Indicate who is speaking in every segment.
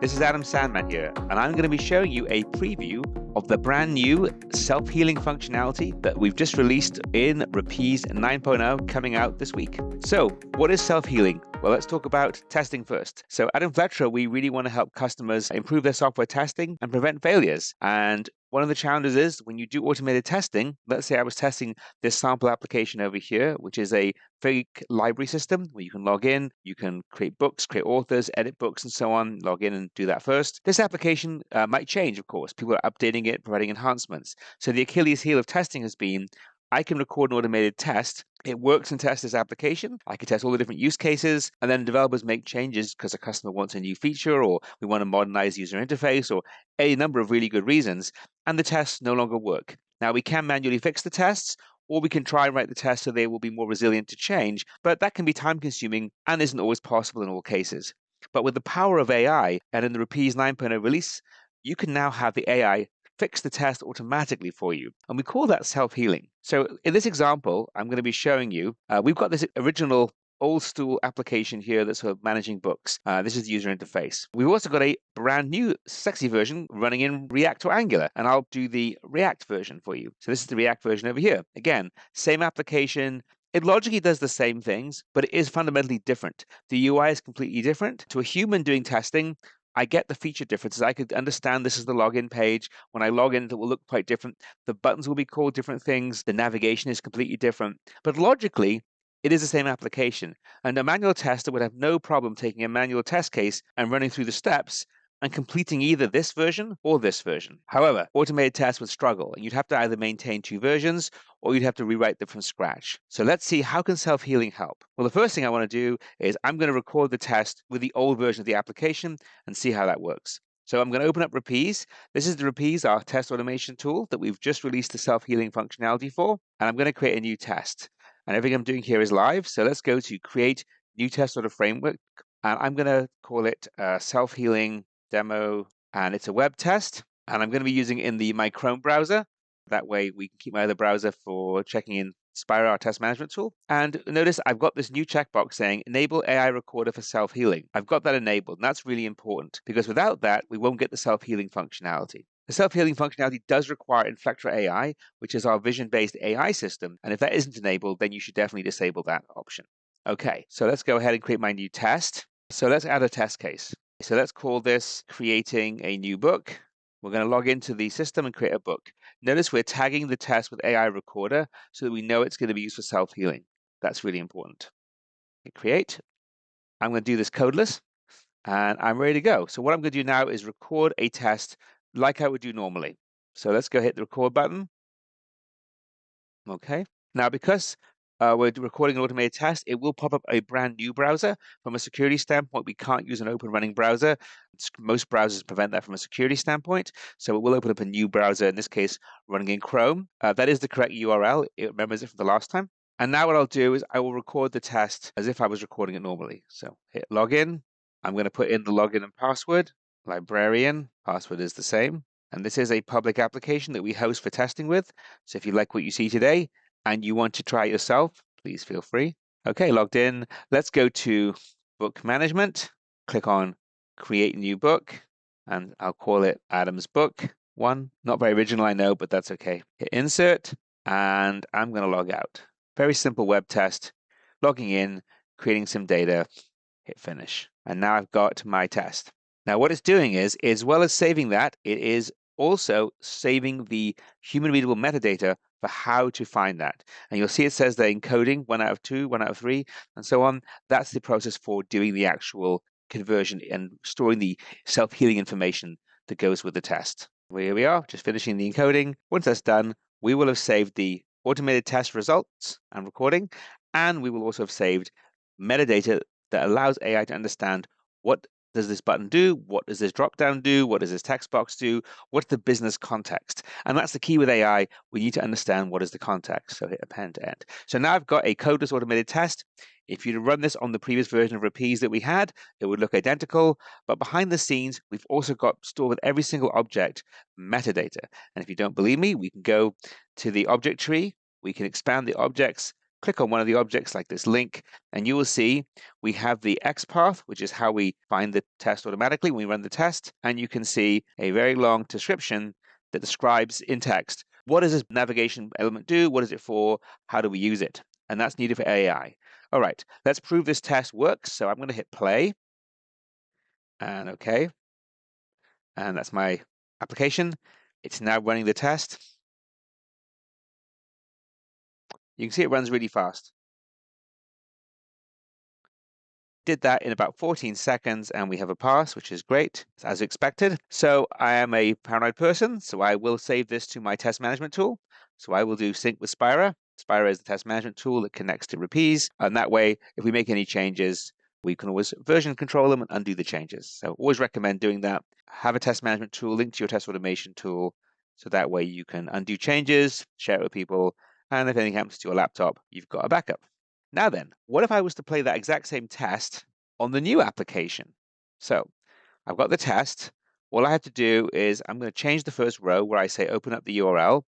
Speaker 1: this is Sandman here, and I'm going to be showing you a preview of the brand new self-healing functionality that we've just released in Rapise 9.0 coming out this week. So, what is self-healing? Well, let's talk about testing first. So at Inflectra, we really want to help customers improve their software testing and prevent failures. And one of the challenges is when you do automated testing, let's say I was testing this sample application over here, which is a fake library system where you can log in, you can create books, create authors, edit books, and so on, log in and do that first. This application might change, of course. People are updating it, providing enhancements. So the Achilles heel of testing has been, I can record an automated test. It works and tests this application. I can test all the different use cases, and then developers make changes because a customer wants a new feature, or we want to modernize user interface, or a number of really good reasons, and the tests no longer work. Now, we can manually fix the tests, or we can try and write the tests so they will be more resilient to change, but that can be time-consuming and isn't always possible in all cases. But with the power of AI, and in the Rapise 9.0 release, you can now have the AI fix the test automatically for you. And we call that self-healing. So in this example, I'm going to be showing you, we've got this original old school application here that's for managing books. This is the user interface. We've also got a brand new sexy version running in React or Angular, and I'll do the React version for you. So this is the React version over here. Again, same application. It logically does the same things, but it is fundamentally different. The UI is completely different. To a human doing testing, I get the feature differences. I could understand this is the login page. When I log in, it will look quite different. The buttons will be called different things. The navigation is completely different. But logically, it is the same application. And a manual tester would have no problem taking a manual test case and running through the steps and completing either this version or this version. However, automated tests would struggle, and you'd have to either maintain two versions or you'd have to rewrite them from scratch. So let's see, how can self-healing help? Well, the first thing I want to do is I'm going to record the test with the old version of the application and see how that works. So I'm going to open up Rapise. This is the Rapise, our test automation tool that we've just released the self-healing functionality for, and I'm going to create a new test. And everything I'm doing here is live. So let's go to create new test auto framework, and I'm going to call it self-healing demo, and it's a web test, and I'm going to be using it in my Chrome browser. That way we can keep my other browser for checking in Spyro, our test management tool. And notice I've got this new checkbox saying enable AI recorder for self-healing. I've got that enabled, and that's really important because without that, we won't get the self-healing functionality. The self-healing functionality does require Inflectra AI, which is our vision-based AI system. And if that isn't enabled, then you should definitely disable that option. Okay, so let's go ahead and create my new test. So let's add a test case. So let's call this creating a new book. We're going to log into the system and create a book. Notice we're tagging the test with AI recorder so that we know it's going to be used for self-healing. That's really important. Hit create. I'm going to do this codeless, and I'm ready to go. So what I'm going to do now is record a test like I would do normally. So let's go hit the record button. Okay. Now, because we're recording an automated test, it will pop up a brand new browser. From a security standpoint, we can't use an open running browser. Most browsers prevent that from a security standpoint. So it will open up a new browser, in this case, running in Chrome. That is the correct URL. It remembers it from the last time. And now what I'll do is I will record the test as if I was recording it normally. So hit login. I'm going to put in the login and password. Librarian, password is the same. And this is a public application that we host for testing with. So if you like what you see today, and you want to try it yourself, please feel free. Okay, logged in. Let's go to book management. Click on create new book, and I'll call it Adam's book 1. Not very original, I know, but that's okay. Hit insert, and I'm going to log out. Very simple web test. Logging in, creating some data, hit finish. And now I've got my test. Now what it's doing is as well as saving that, it is also saving the human readable metadata for how to find that. And you'll see it says they're encoding 1 out of 2, 1 out of 3, and so on. That's the process for doing the actual conversion and storing the self-healing information that goes with the test. Here we are, just finishing the encoding. Once that's done, we will have saved the automated test results and recording, and we will also have saved metadata that allows AI to understand what does this button do? What does this drop down do? What does this text box do? What's the business context? And that's the key with AI. We need to understand what is the context. So hit append to end. So now I've got a codeless automated test. If you run this on the previous version of Rapise that we had, it would look identical. But behind the scenes, we've also got stored with every single object metadata. And if you don't believe me, we can go to the object tree. We can expand the objects click on one of the objects like this link, and you will see we have the X path, which is how we find the test automatically when we run the test. And you can see a very long description that describes in text, what does this navigation element do? What is it for? How do we use it? And that's needed for AI. All right, let's prove this test works. So I'm going to hit play and OK. And that's my application. It's now running the test. You can see it runs really fast. Did that in about 14 seconds, and we have a pass, which is great, as expected. So I am a paranoid person, so I will save this to my test management tool. So I will do sync with Spira. Spira is the test management tool that connects to Rapise, and that way, if we make any changes, we can always version control them and undo the changes. So always recommend doing that. Have a test management tool linked to your test automation tool, so that way you can undo changes, share it with people, and if anything happens to your laptop, you've got a backup. Now then, what if I was to play that exact same test on the new application? So I've got the test. All I have to do is I'm going to change the first row where I say open up the URL,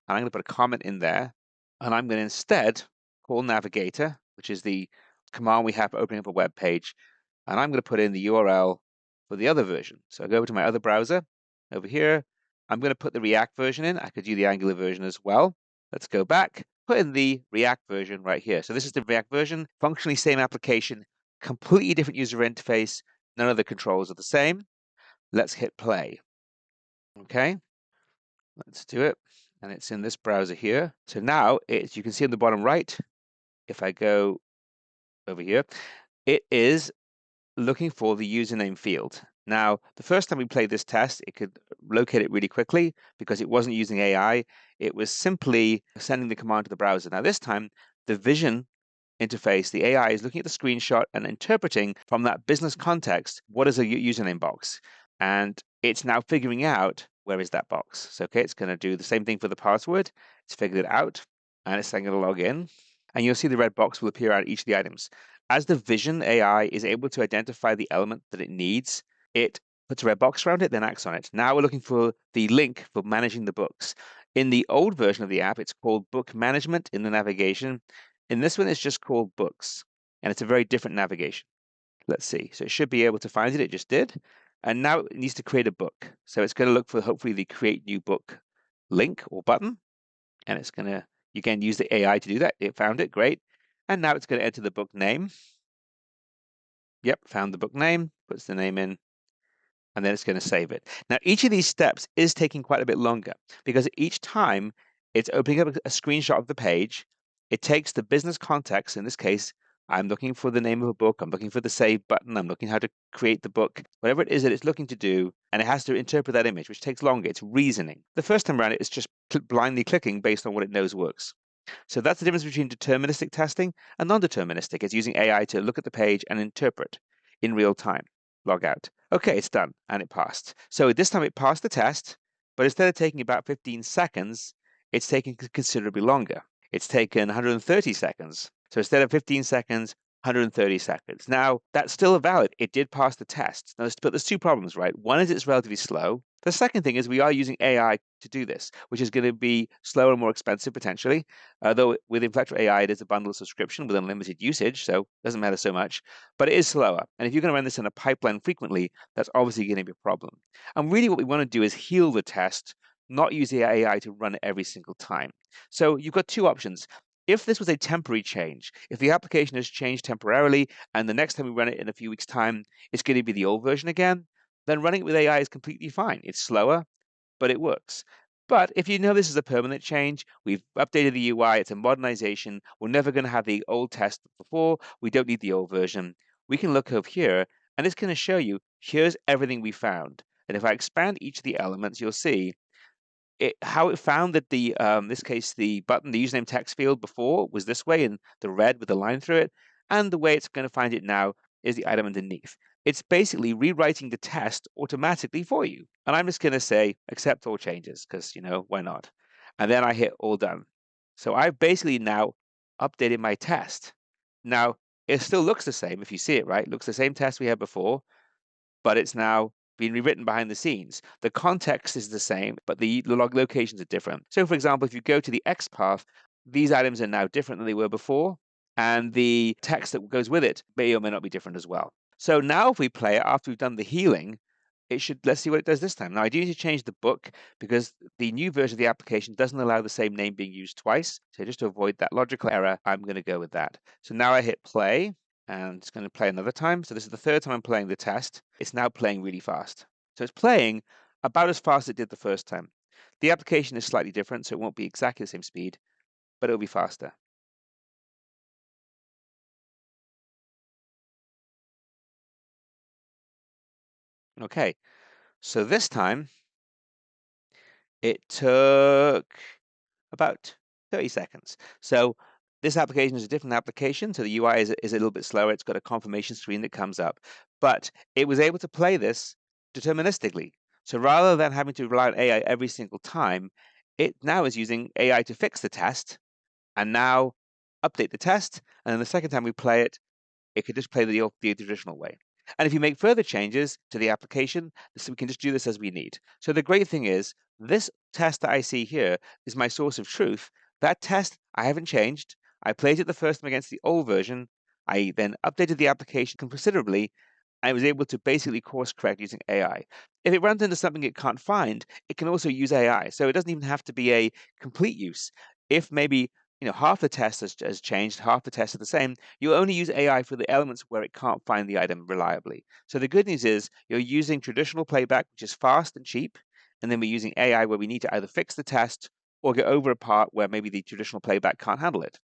Speaker 1: and I'm going to put a comment in there. And I'm going to instead call navigator, which is the command we have for opening up a web page. And I'm going to put in the URL for the other version. So I go over to my other browser over here. I'm going to put the React version in. I could do the Angular version as well. Let's go back, put in the React version right here. So this is the React version, functionally same application, completely different user interface. None of the controls are the same. Let's hit play. Okay, let's do it. And it's in this browser here. So now you can see on the bottom right, if I go over here, it is looking for the username field. Now, the first time we played this test, it could locate it really quickly because it wasn't using AI. It was simply sending the command to the browser. Now, this time, the vision interface, the AI is looking at the screenshot and interpreting from that business context, what is a username box? And it's now figuring out where is that box. So, okay, it's going to do the same thing for the password. It's figured it out, and it's then going to log in. And you'll see the red box will appear on each of the items. As the vision AI is able to identify the element that it needs, it puts a red box around it, then acts on it. Now we're looking for the link for managing the books. In the old version of the app, it's called Book Management in the navigation. In this one, it's just called Books, and it's a very different navigation. Let's see. So it should be able to find it. It just did. And now it needs to create a book. So it's going to look for hopefully the Create New Book link or button, and it's going to, again, use the AI to do that. It found it. Great. And now it's going to enter the book name. Yep, found the book name, puts the name in, and then it's going to save it. Now, each of these steps is taking quite a bit longer because each time it's opening up a screenshot of the page, it takes the business context. In this case, I'm looking for the name of a book, I'm looking for the save button, I'm looking how to create the book, whatever it is that it's looking to do, and it has to interpret that image, which takes longer. It's reasoning. The first time around, it's just blindly clicking based on what it knows works. So that's the difference between deterministic testing and non-deterministic. It's using AI to look at the page and interpret in real time. Log out. Okay, it's done, and it passed. So this time it passed the test, but instead of taking about 15 seconds, it's taking considerably longer. It's taken 130 seconds. So instead of 15 seconds, 130 seconds. Now, that's still valid. It did pass the test. Now, but there's two problems, right? One is it's relatively slow. The second thing is we are using AI to do this, which is going to be slower and more expensive potentially. Though with Inflectra AI, it is a bundle subscription with unlimited usage, so it doesn't matter so much, but it is slower. And if you're going to run this in a pipeline frequently, that's obviously going to be a problem. And really what we want to do is heal the test, not use the AI to run it every single time. So you've got two options. If this was a temporary change, if the application has changed temporarily and the next time we run it in a few weeks' time, it's going to be the old version again, then running it with AI is completely fine. It's slower, but it works. But if you know this is a permanent change, we've updated the UI, it's a modernization, we're never going to have the old test before, we don't need the old version. We can look over here, and it's going to show you, here's everything we found. And if I expand each of the elements, you'll see how it found that the, in this case, the button, the username text field before was this way in the red with the line through it. And the way it's going to find it now is the item underneath. It's basically rewriting the test automatically for you. And I'm just going to say, accept all changes, because, why not? And then I hit all done. So I've basically now updated my test. Now, it still looks the same if you see it, right? It looks the same test we had before, but it's now been rewritten behind the scenes. The context is the same, but the log locations are different. So for example, if you go to the X path, these items are now different than they were before, and the text that goes with it may or may not be different as well. So now if we play it after we've done the healing, let's see what it does this time. Now I do need to change the book because the new version of the application doesn't allow the same name being used twice. So just to avoid that logical error, I'm going to go with that. So now I hit play and it's going to play another time. So this is the third time I'm playing the test. It's now playing really fast. So it's playing about as fast as it did the first time. The application is slightly different, so it won't be exactly the same speed, but it'll be faster. Okay, so this time it took about 30 seconds. So this application is a different application, so the UI is a little bit slower. It's got a confirmation screen that comes up, but it was able to play this deterministically. So rather than having to rely on AI every single time, it now is using AI to fix the test and now update the test. And then the second time we play it, it could just play the traditional way. And if you make further changes to the application, we can just do this as we need. So the great thing is, this test that I see here is my source of truth. That test I haven't changed. I played it the first time against the old version. I then updated the application considerably. I was able to basically course correct using AI. If it runs into something it can't find, it can also use AI. So it doesn't even have to be a complete use. If maybe half the test has changed, half the test are the same, you'll only use AI for the elements where it can't find the item reliably. So the good news is you're using traditional playback, which is fast and cheap, and then we're using AI where we need to either fix the test or get over a part where maybe the traditional playback can't handle it.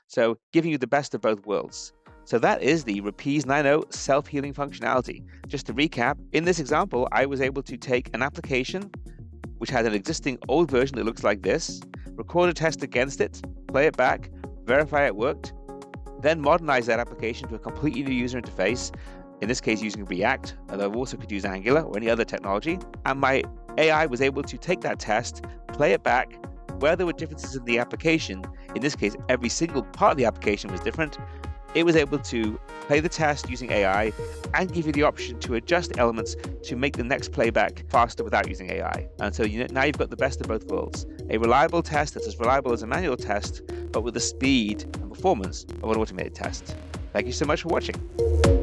Speaker 1: So giving you the best of both worlds. So that is the Rapise 9.0 self-healing functionality. Just to recap, in this example, I was able to take an application which had an existing old version that looks like this, record a test against it, play it back, verify it worked, then modernize that application to a completely new user interface, in this case using React, although I also could use Angular or any other technology, and my AI was able to take that test, play it back, where there were differences in the application, in this case every single part of the application was different, it was able to play the test using AI and give you the option to adjust elements to make the next playback faster without using AI. And so now you've got the best of both worlds. A reliable test that's as reliable as a manual test, but with the speed and performance of an automated test. Thank you so much for watching.